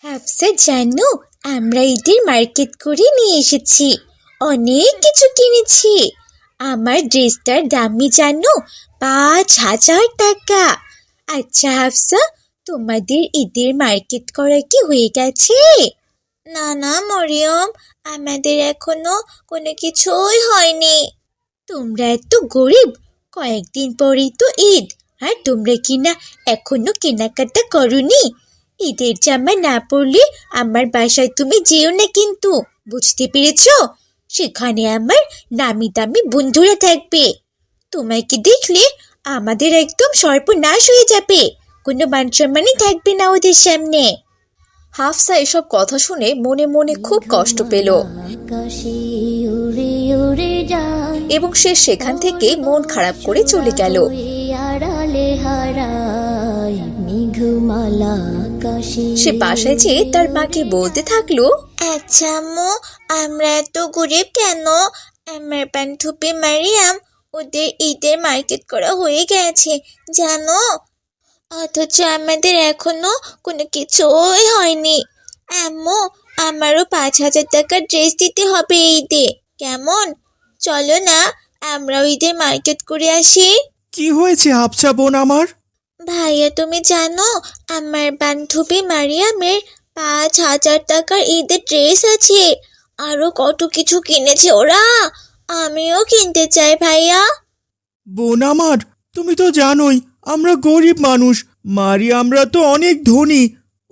হাফসা জানো, আমরা ঈদের মার্কেট করে নিয়ে এসেছি। অনেক কিছু কিনেছি। আমার ড্রেসটার দামই জানো, 5,000 টাকা। আচ্ছা হাফসা, তোমাদের ঈদের মার্কেট করা কি হয়ে গেছে? না না মরিয়ম, আমাদের এখনো কোনো কিছুই হয়নি। তোমরা এত গরিব, কয়েকদিন পরেই তো ঈদ, আর তোমরা কিনা এখনো কেনাকাটা করনি। ঈদের জামা না পরলে আমার বাসায় তুমি যেও না কিন্তু, বুঝতে পেরেছো? সেখানে আমার নামি দামি বন্ধুরা থাকবে। তোমাকে দেখলে আমাদের একদম সর্বনাশ হয়ে যাবে, কোনো মান সম্মানই থাকবে না ওদের সামনে। হাফসা এসব কথা শুনে মনে মনে খুব কষ্ট পেল এবং সে সেখান থেকে মন খারাপ করে চলে গেল। সে বাসায় যেয়ে তার মাকে বলতে থাকলো, আচ্ছা আম্মু, আমরা এত গরিব কেন? আমার বান্ধবী মারিয়াম, ওদের ঈদের মার্কেট করা হয়ে গেছে জানো, অথচ আমাদের এখনো কোনো কিছুই হয়নি। আম্মু, আমারও 5,000 টাকার ড্রেস দিতে হবে ঈদে, কেমন? চলো না, আমরাও ঈদের মার্কেট করে আসি। কি হয়েছে হাফসা বোন আমার? ভাইয়া তুমি জানো, আমার বান্ধবী মারিয়ামের 5,000 টাকার ঈদের ড্রেস আছে, আরো কত কিছু কিনেছে ওরা। আমিও কিনতে চাই ভাইয়া। বোন আমার, তুমি তো জানোই আমরা গরিব মানুষ, আমরা তো অনেক ধনী।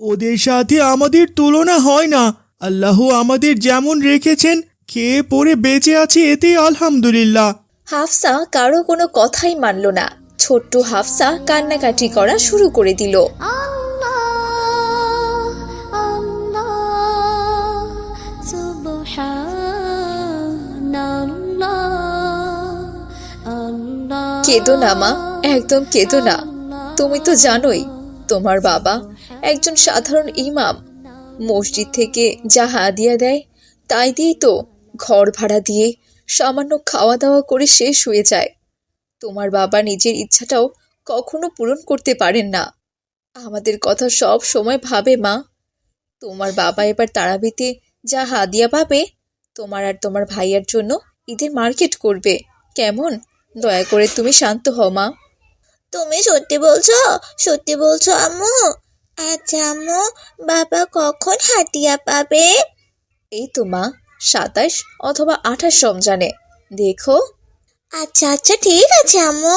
ওদের সাথে আমাদের তুলনা হয় না। আল্লাহ আমাদের যেমন রেখেছেন, খেয়ে পরে বেঁচে আছে, এতেই আলহামদুলিল্লাহ। হাফসা কারো কোনো কথাই মানল না। ছোট্ট হাফসা কান্নাকাটি করা শুরু করে দিল। কেঁদো না মা, একদম কেঁদো না। তুমি তো জানোই তোমার বাবা একজন সাধারণ ইমাম। মসজিদ থেকে যা হাদিয়া দেয় তাই দিয়েই তো ঘর ভাড়া দিয়ে সামান্য খাওয়া দাওয়া করে শেষ হয়ে যায়। তোমার বাবা নিজের ইচ্ছাটাও কখনো পূরণ করতে পারেন না। আমাদের কথা সব সময় ভাবে মা। তোমার বাবা এবার তারাবিতে যা হাদিয়া পাবে, তোমার আর তোমার ভাইয়ার জন্য ঈদের মার্কেট করবে, কেমন? দয়া করে তুমি শান্ত হও মা। তুমি সত্যি বলছো? সত্যি বলছো আম্মু? আচ্ছা আম্মু, বাবা কখন হাতিয়া পাবে? এই তো মা, 27 অথবা 28 রমজানে, দেখো। আচ্ছা আচ্ছা, ঠিক আছে আম্মু।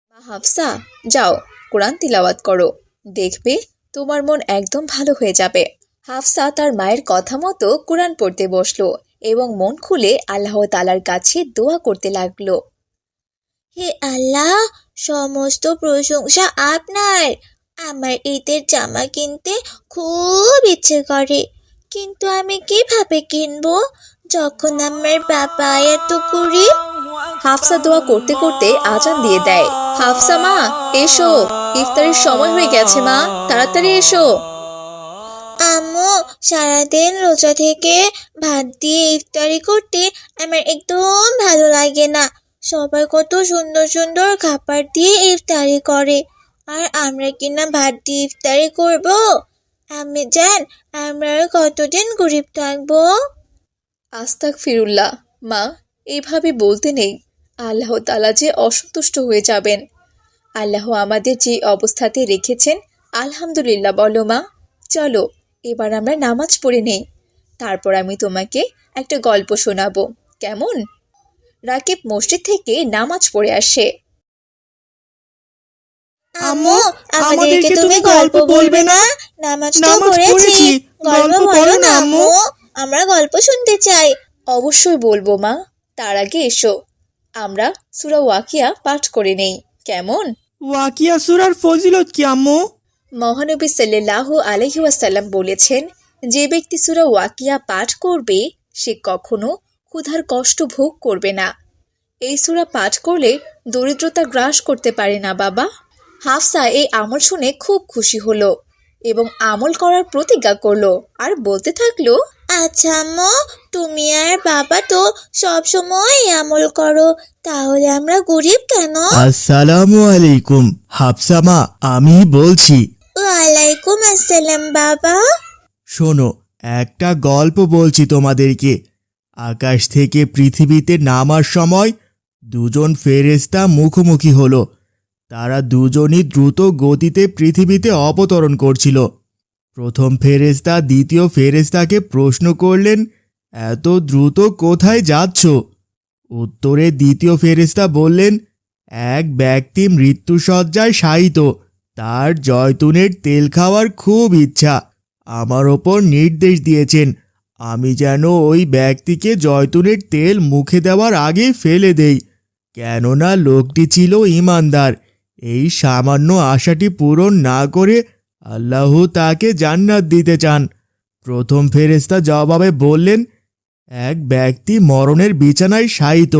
মা হাফসা, যাও কোরআন তিলাওয়াত করো, দেখবে তোমার মন একদম ভালো হয়ে যাবে। হাফসা তার মায়ের কথা মতো কোরআন পড়তে বসলো এবং মন খুলে আল্লাহ তাআলার কাছে দোয়া করতে লাগলো। হে আল্লাহ, সমস্ত প্রশংসা আপনার। আমার ঈদের জামা কিনতে খুব ইচ্ছে করে, কিন্তু আমি কিভাবে কিনবো যখন আমার বাবা এত গরিব? হাফসা দোয়া করতে করতে আজান দিয়ে দেয়। হাফসা মা, এসো, ইফতারের সময় হয়ে গেছে মা, তাড়াতাড়ি এসো। আম্মু, সারাদিন রোজা থেকে ভাত দিয়ে ইফতারি করতে আমার একদম ভালো লাগে না। সবাই কত সুন্দর সুন্দর খাবার দিয়ে ইফতারি করে, আর আমরা কিনা ভাত দিয়ে ইফতারি করব? আমি জান, আমরা আর কতদিন গরিব থাকবো? আস্তাগফিরুল্লাহ মা, এইভাবে বলতে নেই। আল্লাহ তাআলা যে অসন্তুষ্ট হয়ে যাবেন। আল্লাহ আমাদের যে অবস্থাতে রেখেছেন, আলহামদুলিল্লাহ বলো মা। চলো এবার আমরা নামাজ পড়ে নেই, তারপর আমি তোমাকে একটা গল্প শোনাবো, কেমন? রাকিব মসজিদ থেকে নামাজ পড়ে আসে। আম্মু, আমাদেরকে তুমি গল্প বলবে না? নামাজ তো পড়েছি, গল্প বলো না আম্মু, আমরা গল্প শুনতে চাই। অবশ্যই বলবো মা, তার আগে এসো আমরা সূরা ওয়াকিয়া পাঠ করে নেই, কেমন? ওয়াকিয়া সূরার ফজিলত কি আম্মু? মহানবী সাল্লাল্লাহু আলাইহি ওয়াসাল্লাম বলেছেন, যে ব্যক্তি সূরা ওয়াকিয়া পাঠ করবে সে কখনো ক্ষুধার কষ্ট ভোগ করবে না। এই সূরা পাঠ করলে দরিদ্রতা গ্রাস করতে পারে না বাবা। হাফসা এই আমল শুনে খুব খুশি হলো এবং আমল করার প্রতিজ্ঞা করলো আর বলতে থাকলো, আচ্ছা আম্মু, তুমি আর বাবা তো সব সময় আমল করো, তাহলে আমরা গরিব কেন? আসসালামু আলাইকুম হাফসা মা, আমি বলছি। ওয়ালাইকুম আসসালাম বাবা। শোনো, একটা গল্প বলছি তোমাদেরকে। আকাশ থেকে পৃথিবীতে নামার সময় দুজন ফেরেশতা মুখোমুখি হলো। তারা দুজনই দ্রুত গতিতে পৃথিবীতে অবতরণ করছিল। প্রথম ফেরেশতা দ্বিতীয় ফেরেশতাকে প্রশ্ন করলেন, এত দ্রুত কোথায় যাচ্ছ? উত্তরে দ্বিতীয় ফেরেশতা বললেন, এক ব্যক্তি মৃত্যুশয্যায় শায়িত, তার জয়তুনের তেল খাওয়ার খুব ইচ্ছা। আমার ওপর নির্দেশ দিয়েছেন আমি যেন ওই ব্যক্তিকে জয়তুনের তেল মুখে দেওয়ার আগে ফেলে দেই, কেননা লোকটি ছিল ঈমানদার। এই সামান্য আশাটি পূরণ না করে আল্লাহ তাকে জান্নাত দিতে চান। প্রথম ফেরেশতা জবাবে বললেন, এক ব্যক্তি মরণের বিছানায় শায়িত,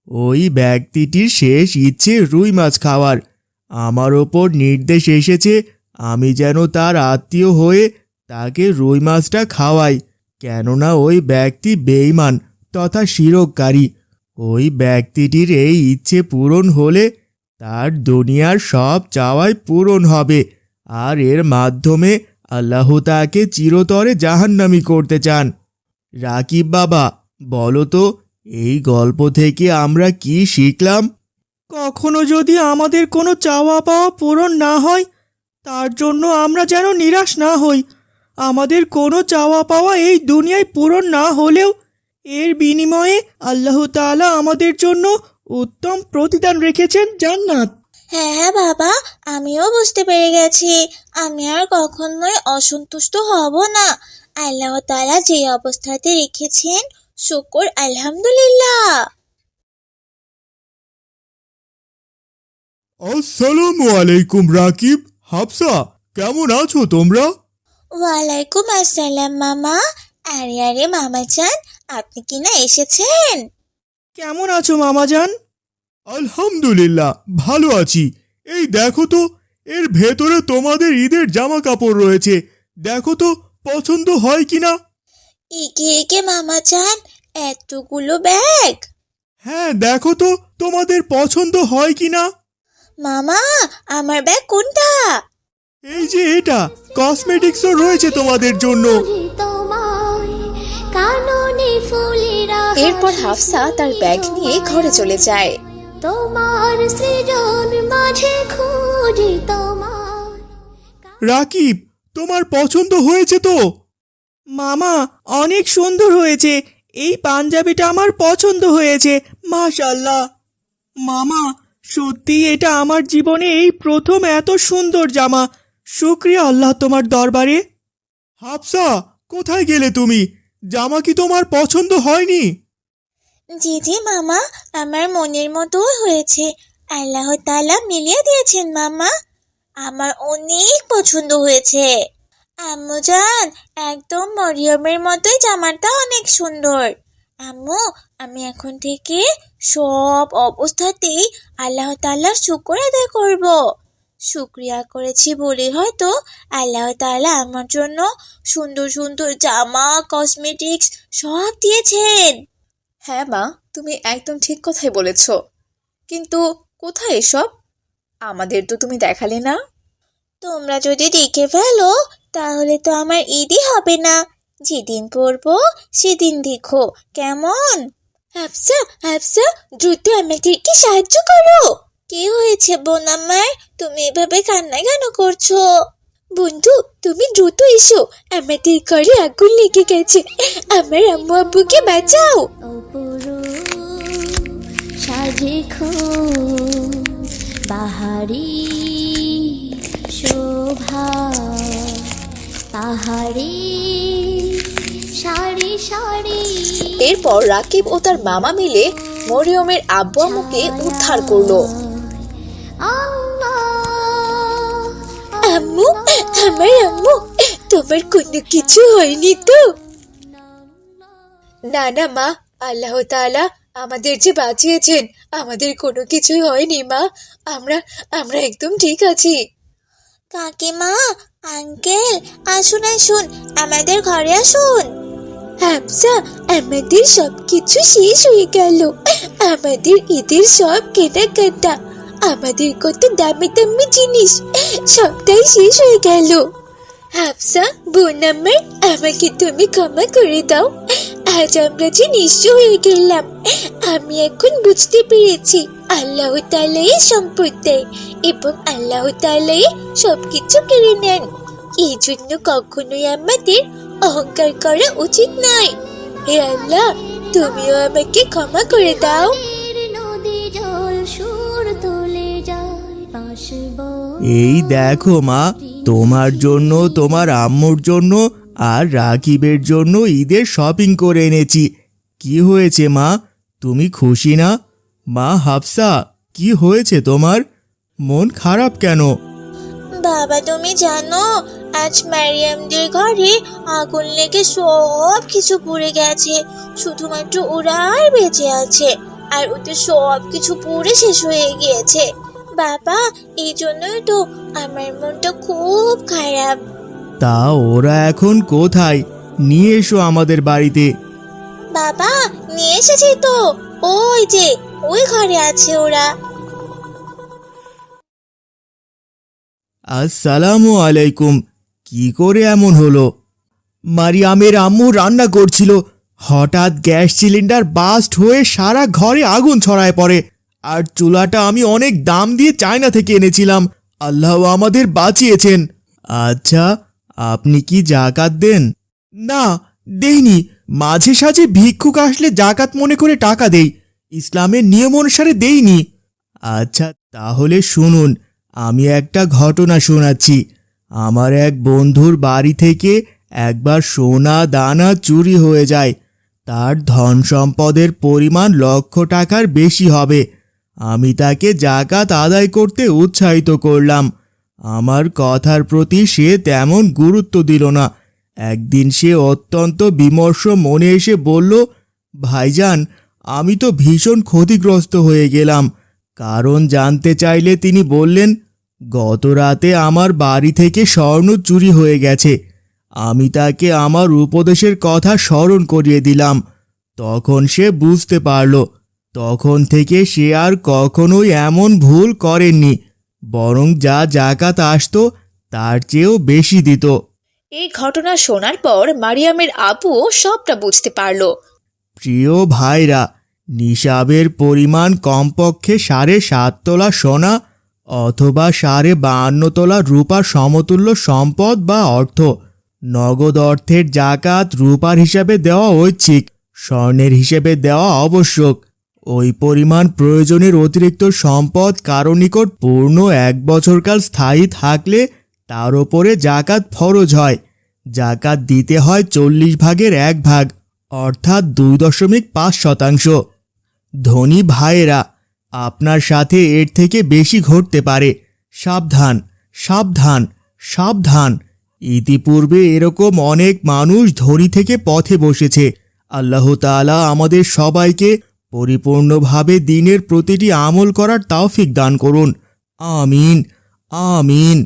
ওই ব্যক্তিটির শেষ ইচ্ছে রুই মাছ খাওয়ার। আমার ওপর নির্দেশ এসেছে আমি যেন তার আত্মীয় হয়ে তাকে রুই মাছটা খাওয়াই, কেননা ওই ব্যক্তি বেঈমান তথা শিরককারী। ওই ব্যক্তিটির এই ইচ্ছে পূরণ হলে তার দুনিয়ার সব চাওয়াই পূরণ হবে, আর এর মাধ্যমে আল্লাহ তাকে চিরতরে জাহান্নামী করতে চান। রাকিব বাবা, বলো তো এই গল্প থেকে আমরা কি শিখলাম? কখনো যদি আমাদের কোনো চাওয়া পাওয়া পূরণ না হয়, তার জন্য আমরা যেন নিরাশ না হই। আমাদের কোনো চাওয়া পাওয়া এই দুনিয়ায় পূরণ না হলেও এর বিনিময়ে আল্লাহ তাআলা আমাদের জন্য উত্তম প্রতিদান রেখেছেন, জান্নাত। হ্যাঁ হ্যাঁ বাবা, আমিও বুঝতে পেরে গেছি। আমি আর কখনোই অসন্তুষ্ট হব না। আল্লাহ তাআলা যে অবস্থাতে রেখেছেন, শুকর আলহামদুলিল্লাহ। আসসালামু আলাইকুম রাকিব, হাফসা, কেমন আছো তোমরা? ওয়ালাইকুম আসসালাম মামা। আরে আরে মামা চান, আপনি কি না এসেছেন? কেমন আছো মামাজান? আলহামদুলিল্লাহ, ভালো আছি। এই দেখো তো, এর ভেতরে তোমাদের ঈদের জামা কাপড় রয়েছে, দেখো তো পছন্দ হয় কিনা। একে একে মামা চান, এতগুলো ব্যাগ। হ্যাঁ, দেখো তো তোমাদের পছন্দ হয় কিনা। মামা, আমার ব্যাগ কোনটা? এই যে এটা, কসমেটিক্সও রয়েছে তোমাদের জন্য। এরপর হাফসা তার ব্যাগ নিয়ে ঘরে চলে যায়। তোমার সৃজন মাঝে খুঁজি তোমার। রাকিব, তোমার পছন্দ হয়েছে তো? মামা, অনেক সুন্দর হয়েছে। এই পাঞ্জাবিটা আমার পছন্দ হয়েছে, মাশাআল্লাহ। মামা, সত্যি এটা আমার জীবনে এই প্রথম এত সুন্দর জামা। শুকরিয়া আল্লাহ তোমার দরবারে। হাফসা, কোথায় গেলে তুমি? জামা কি তোমার পছন্দ হয়নি? জি জি মামা, আমার মনের মতো হয়েছে। আল্লাহ তাআলা মিলিয়ে দিয়েছেন মামা। আমার অনেক পছন্দ হয়েছে। আম্মু জান, একদম মরিয়মের মতোই জামাটা অনেক সুন্দর। আম্মু, আমি এখন থেকে সব অবস্থাতেই আল্লাহ তাআলার শুকর আদায় করব। শুকরিয়া করেছি বলে হয়তো আল্লাহ তাআলা আমার জন্য সুন্দর সুন্দর জামা, কসমেটিক্স সব দিয়েছেন। হ্যাঁ মা, তুমি একদম ঠিক কথাই বলেছ। কিন্তু কোথায় এসব? আমাদের তো তুমি দেখালে না। তোমরা যদি দেখে ফেলো, তাহলে তো আমার ঈদই হবে না। যেদিন পড়বো সেদিন দেখো, কেমন? হাফসা হাফসা, দ্রুত আমাদেরকে সাহায্য করো। কি হয়েছে বোন আমার? তুমি এভাবে কান্না কেন করছো? বন্ধু, তুমি দ্রুত এসো, আমাদের ঘরে আগুন লেগে গেছে। আমার আম্মু আব্বুকে বাঁচাও। সাজেখো বাহারি শোভা তাহারি সারি সারি। এরপর রাকিব ও তার মামা মিলে মরিয়মের আব্বু আম্মুকে উদ্ধার করলো। আম্মু, আমার আম্মু, তোমার কোনো কিছু হয়নি তো? না না মা, আল্লাহ তাআলা আমাদের যে বাঁচিয়েছেন, আমাদের কোনো কিছুই হয়নি মা। আমরা আমরা একদম ঠিক আছি। কাকিমা, আঙ্কেল, আসুন আসুন, আমাদের ঘরে আসুন। হাফসা, আমাদের সবকিছু শেষ হয়ে গেল। আমাদের ঈদের সব কেনাকাটা, আমাদের কত দামি দামি জিনিস, সবটাই শেষ হয়ে গেল। হাফসা বোন আমার, আমাকে তুমি ক্ষমা করে দাও। আজ আমরা যে নিঃস্ব হয়ে গেলাম। আমি এখন বুঝতে পেরেছি আল্লাহ তাআলাই সম্পদ দেয় এবং আল্লাহ তাআলাই সবকিছু কেড়ে নেন। এই জন্য কখনোই আমাদের অহংকার করা উচিত নয়। হে আল্লাহ, তুমিও আমাকে ক্ষমা করে দাও। নদী জল সুর তুলে যায় বাঁশব এই দেখো মা, তোমার জন্য, তোমার আম্মুর জন্য আর রাকিবের জন্য ঈদের শপিং করে এনেছি। কি হয়েছে মা, তুমি খুশি না? মা হাফসা, কি হয়েছে তোমার? মন খারাপ কেন? বাবা, তুমি জানো আজ মারিয়ামদের ঘরে আগুন লেগে সব কিছু পুড়ে গেছে। শুধুমাত্র ওরাই বেঁচে আছে, আর ওদের সব কিছু পুড়ে শেষ হয়ে গিয়েছে। বাবা, এই জন্যই তো আমার মনটা খুব খারাপ। তা ওরা এখন কোথায়? নিয়ে এসো আমাদের বাড়িতে। বাবা, নিয়ে এসেছি তো, ওই যে ওই ঘরে আছে ওরা। আসসালামু আলাইকুম। কি করে এমন হলো? মারিয়ামের আম্মু রান্না করছিল, হঠাৎ গ্যাস সিলিন্ডার বাস্ট হয়ে সারা ঘরে আগুন ছড়ায় পড়ে। আর চুলাটা আমি অনেক দাম দিয়ে চায়না থেকে এনেছিলাম। আল্লাহ আমাদের বাঁচিয়েছেন। আচ্ছা, আপনি কি জাকাত দেন? না, দেইনি। মাঝে সাঝে ভিক্ষুক আসলে জাকাত মনে করে টাকা দেই, ইসলামের নিয়ম অনুসারে দেইনি। আচ্ছা, তাহলে শুনুন, আমি একটা ঘটনা শোনাচ্ছি। আমার এক বন্ধুর বাড়ি থেকে একবার সোনা দানা চুরি হয়ে যায়। তার ধন সম্পদের পরিমাণ লক্ষ টাকার বেশি হবে। আমি তাকে জাকাত আদায় করতে উৎসাহিত করলাম। আমার কথার প্রতি সে তেমন গুরুত্ব দিল না। একদিন সে অত্যন্ত বিমর্ষ মনে এসে বলল, ভাইজান, আমি তো ভীষণ ক্ষতিগ্রস্ত হয়ে গেলাম। কারণ জানতে চাইলে তিনি বললেন, গত রাতে আমার বাড়ি থেকে স্বর্ণ চুরি হয়ে গেছে। আমি তাকে আমার উপদেশের কথা স্মরণ করিয়ে দিলাম। তখন সে বুঝতে পারল। তখন থেকে সে আর কখনোই এমন ভুল করেননি, বরং যা জাকাত আসতো তার চেয়েও বেশি দিত। এই ঘটনা শোনার পর মারিয়ামের আব্বুও সবটা বুঝতে পারল। প্রিয় ভাইরা, নিসাবের পরিমাণ কমপক্ষে 7.5 তোলা সোনা অথবা 52.5 তোলা রূপার সমতুল্য সম্পদ বা অর্থ। নগদ অর্থের জাকাত রূপার হিসাবে দেওয়া ঐচ্ছিক, স্বর্ণের হিসেবে দেওয়া আবশ্যক। ওই পরিমাণ প্রয়োজনের অতিরিক্ত সম্পদ কারো নিকট পূর্ণ 1 বছরকাল স্থায়ী থাকলে তার ওপরে জাকাত ফরজ হয়। জাকাত দিতে হয় 40 ভাগের 1 ভাগ, অর্থাৎ 2.5%। ধনী ভাইয়েরা, আপনার সাথে এর থেকে বেশি ঘটতে পারে। সাবধান, সাবধান, সাবধান। ইতিপূর্বে এরকম অনেক মানুষ ধনী থেকে পথে বসেছে। আল্লাহ তাআলা আমাদের সবাইকে পরিপূর্ণভাবে দ্বীনের প্রতিটি আমল করার তৌফিক দান করুন। আমিন, আমিন।